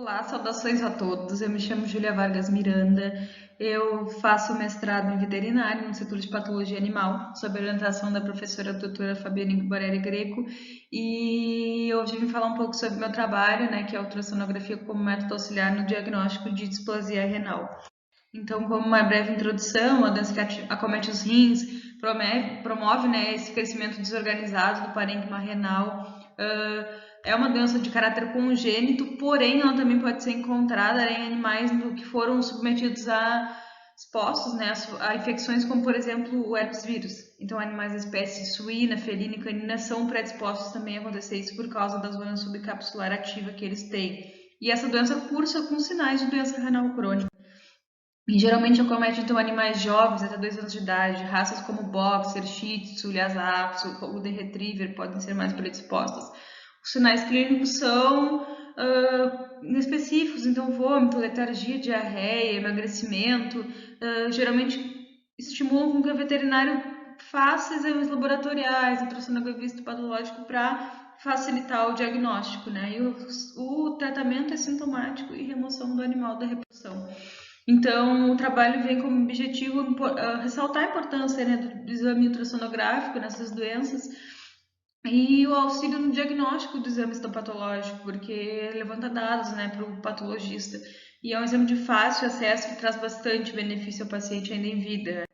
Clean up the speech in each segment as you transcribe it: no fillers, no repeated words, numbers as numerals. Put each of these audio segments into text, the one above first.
Olá, saudações a todos. Eu me chamo Júlia Vargas Miranda. Eu faço mestrado em veterinário no Instituto de Patologia Animal, sob a orientação da professora doutora Fabiane Borelli Greco. E hoje vim falar um pouco sobre o meu trabalho, que é a ultrassonografia como método auxiliar no diagnóstico de displasia renal. Então, como uma breve introdução, a doença que acomete os rins promove, esse crescimento desorganizado do parênquima renal. É uma doença de caráter congênito, porém ela também pode ser encontrada em animais que foram submetidos expostos, a infecções como, por exemplo, o herpes vírus. Então, animais da espécie suína, felina e canina são predispostos também a acontecer isso por causa da zona subcapsular ativa que eles têm. E essa doença cursa com sinais de doença renal crônica. E geralmente acomete então animais jovens até 2 anos de idade, raças como Boxer, Shih Tzu, Lhasa Apso, Golden Retriever podem ser mais predispostas. Os sinais clínicos são inespecíficos, então vômito, letargia, diarreia, emagrecimento, geralmente estimulam com que o veterinário faça exames laboratoriais, ultrassonografia histopatológico para facilitar o diagnóstico, E o tratamento é sintomático e remoção do animal da reprodução. Então, o trabalho vem como objetivo ressaltar a importância do exame ultrassonográfico nessas doenças e o auxílio no diagnóstico do exame histopatológico, porque levanta dados para o patologista. E é um exame de fácil acesso que traz bastante benefício ao paciente ainda em vida.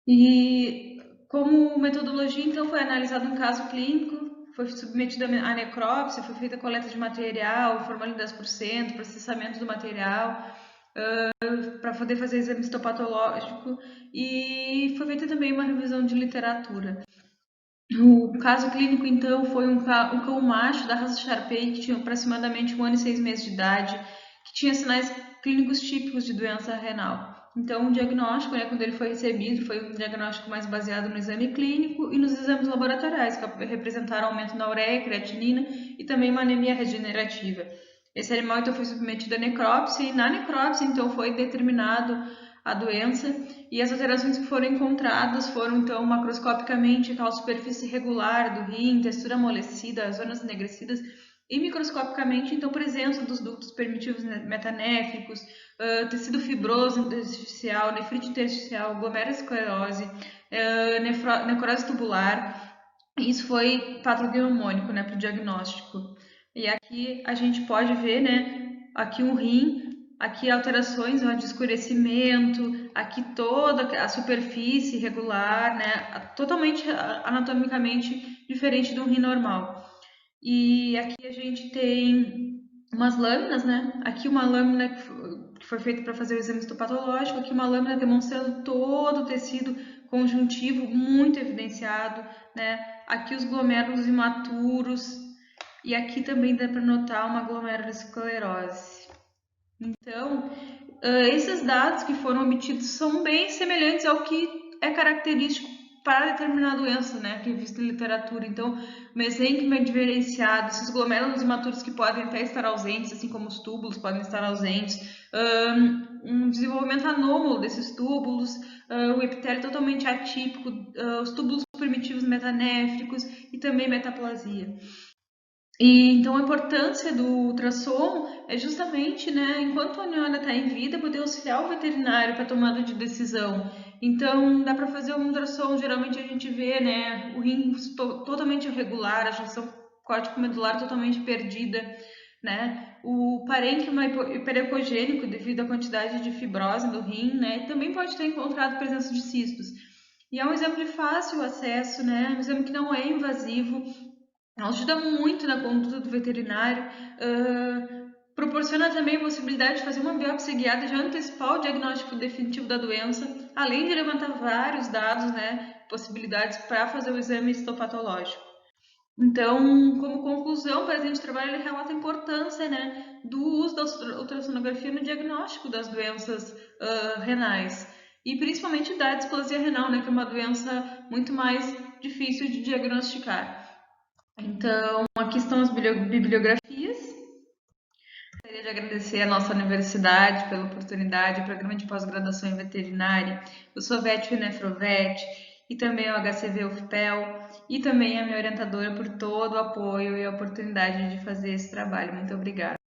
E como metodologia, então, foi analisado um caso clínico, foi submetido à necrópsia, foi feita a coleta de material, formalina 10%, processamento do material, para poder fazer exame histopatológico, e foi feita também uma revisão de literatura. O caso clínico, então, foi um cão macho da raça Shar-Pei, que tinha aproximadamente 1 ano e 6 meses de idade, que tinha sinais clínicos típicos de doença renal. Então, o diagnóstico, quando ele foi recebido, foi um diagnóstico mais baseado no exame clínico e nos exames laboratoriais, que representaram aumento na ureia, creatinina e também uma anemia regenerativa. Esse animal, então, foi submetido à necrópsia e na necrópsia, então, foi determinado a doença e as alterações que foram encontradas foram, então, macroscopicamente aquela superfície regular do rim, textura amolecida, zonas enegrecidas e microscopicamente, então, presença dos ductos permissivos metanéficos, tecido fibroso intersticial, nefrite intersticial, glomerulosclerose, necrose tubular. Isso foi patognomônico, para o diagnóstico. E aqui a gente pode ver, aqui o rim, aqui alterações de escurecimento, aqui toda a superfície irregular, totalmente anatomicamente diferente do rim normal. E aqui a gente tem umas lâminas, Aqui uma lâmina que foi feita para fazer o exame histopatológico, aqui uma lâmina demonstrando todo o tecido conjuntivo muito evidenciado, Aqui os glomérulos imaturos e aqui também dá para notar uma glomerulosclerose. Então, esses dados que foram obtidos são bem semelhantes ao que é característico para determinada doença, que é visto em literatura. Então, o mesênquima é diferenciado, esses glomérulos imaturos que podem até estar ausentes, assim como os túbulos podem estar ausentes, um desenvolvimento anômalo desses túbulos, o epitélio totalmente atípico, os túbulos primitivos metanéfricos e também metaplasia. E então a importância do ultrassom é justamente, enquanto a neona está em vida, poder auxiliar o veterinário para a tomada de decisão. Então dá para fazer um ultrassom, geralmente a gente vê, o rim totalmente irregular, a junção córtico-medular totalmente perdida, O parênquima hiperecogênico devido à quantidade de fibrose do rim, também pode ter encontrado presença de cistos. E é um exame de fácil acesso, um exame que não é invasivo, ajuda muito na conduta do veterinário, proporciona também a possibilidade de fazer uma biópsia guiada e já antecipar o diagnóstico definitivo da doença, além de levantar vários dados, possibilidades para fazer o exame histopatológico. Então, como conclusão, o presente trabalho ele relata a importância do uso da ultrassonografia no diagnóstico das doenças renais e principalmente da displasia renal, que é uma doença muito mais difícil de diagnosticar. Então, aqui estão as bibliografias. Gostaria de agradecer à nossa universidade pela oportunidade, o programa de pós-graduação em veterinária, o SOVET e o Nefrovet, e também o HCV UFPEL, e também a minha orientadora por todo o apoio e a oportunidade de fazer esse trabalho. Muito obrigada.